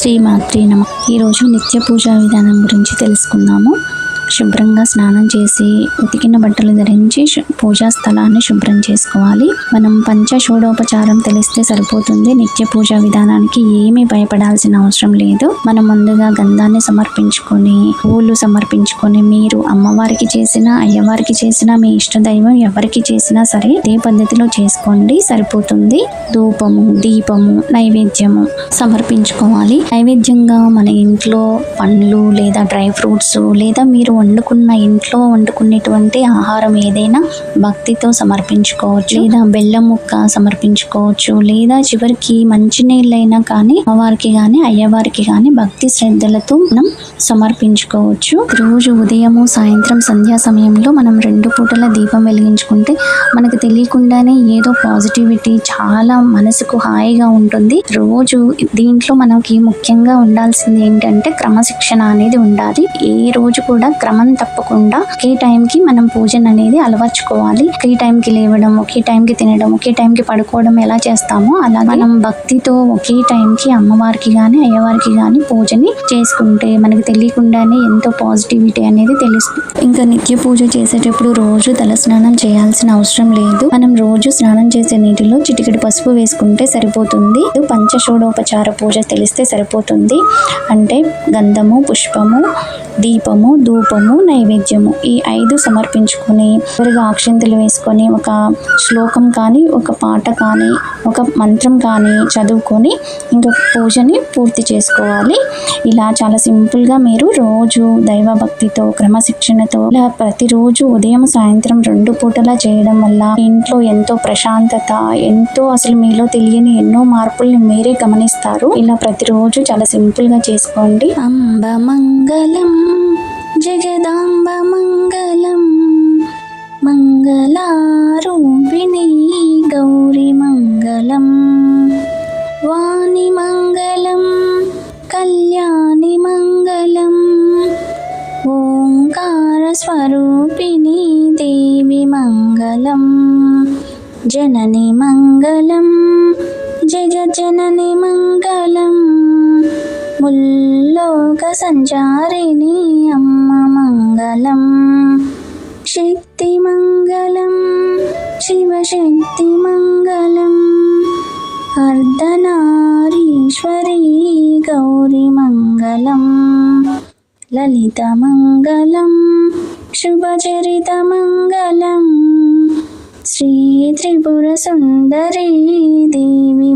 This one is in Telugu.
శ్రీమాత్రే నమః. ఈరోజు నిత్య పూజా విధానం గురించి తెలుసుకుందాము. శుభ్రంగా స్నానం చేసి ఉతికిన బట్టలు ధరించి పూజా స్థలాన్ని శుభ్రం చేసుకోవాలి. మనం పంచషోడోపచారం తెలిస్తే సరిపోతుంది. నిత్య పూజా విధానానికి ఏమీ భయపడాల్సిన అవసరం లేదు. మనం ముందుగా గంధాన్ని సమర్పించుకొని పూలు సమర్పించుకొని మీరు అమ్మవారికి చేసినా అయ్యవారికి చేసినా మీ ఇష్టదైవం ఎవరికి చేసినా సరే ఏ పద్ధతిలో చేసుకోండి సరిపోతుంది. ధూపము, దీపము, నైవేద్యము సమర్పించుకోవాలి. నైవేద్యంగా మన ఇంట్లో పండ్లు లేదా డ్రై ఫ్రూట్స్ లేదా మీరు ఇంట్లో వండుకునేటువంటి ఆహారం ఏదైనా భక్తితో సమర్పించుకోవచ్చు. లేదా బెల్లం ముక్క సమర్పించుకోవచ్చు. లేదా చివరికి మంచినీళ్ళైనా కానీ అమ్మవారికి కానీ అయ్యవారికి కానీ భక్తి శ్రద్ధలతో మనం సమర్పించుకోవచ్చు. రోజు ఉదయము సాయంత్రం సంధ్యా సమయంలో మనం 2 పూటల దీపం వెలిగించుకుంటే మనకు తెలియకుండానే ఏదో పాజిటివిటీ చాలా మనసుకు హాయిగా ఉంటుంది. రోజు దీంట్లో మనకి ముఖ్యంగా ఉండాల్సింది ఏంటంటే క్రమశిక్షణ అనేది ఉండాలి. ఏ రోజు కూడా క్రమం తప్పకుండా ఒకే టైంకి మనం పూజను అనేది అలవర్చుకోవాలి. ఒకే టైంకి లేవడం, ఒకే టైంకి తినడం, ఒకే టైంకి పడుకోవడం ఎలా చేస్తామో అలా మనం భక్తితో ఒకే టైంకి అమ్మవారికి కానీ అయ్యవారికి కానీ పూజని చేసుకుంటే మనకి తెలియకుండానే ఎంతో పాజిటివిటీ అనేది తెలుస్తుంది. ఇంకా నిత్య పూజ చేసేటప్పుడు రోజు తల స్నానం చేయాల్సిన అవసరం లేదు. మనం రోజు స్నానం చేసే నీటిలో చిటికెడు పసుపు వేసుకుంటే సరిపోతుంది. పంచషోడోపచార పూజ తెలిస్తే సరిపోతుంది. అంటే గంధము, పుష్పము, దీపము, ధూపము, నైవేద్యము ఈ 5 సమర్పించుకొని చివరిగా అక్షింతలు వేసుకొని ఒక శ్లోకం కానీ ఒక పాట కానీ ఒక మంత్రం కానీ చదువుకొని ఇంకా పూజని పూర్తి చేసుకోవాలి. ఇలా చాలా సింపుల్గా మీరు రోజు దైవభక్తితో క్రమశిక్షణతో ఇలా ప్రతిరోజు ఉదయం సాయంత్రం 2 పూటలా చేయడం వల్ల ఇంట్లో ఎంతో ప్రశాంతత, ఎంతో అసలు మీలో తెలియని ఎన్నో మార్పుల్ని మీరే గమనిస్తారు. ఇలా ప్రతిరోజు చాలా సింపుల్గా చేసుకోండి. అంబ మంగళం జగదాంబ మంగళం మంగళారూపిణి గౌరీ మంగళం వాణి మంగళం కళ్యాణి మంగళం ఓంకార స్వరూపిణి దేవి మంగళం జనని మంగళం జగజ్జనని మంగళం ముల్లోక సంచారిణి అమ్మ మంగళం శక్తి మంగళం శివశక్తి మంగళం అర్ధనారీశ్వరీ గౌరీ మంగళం లలిత మంగళం శుభచరిత మంగళం శ్రీ త్రిపుర సుందరీ దేవి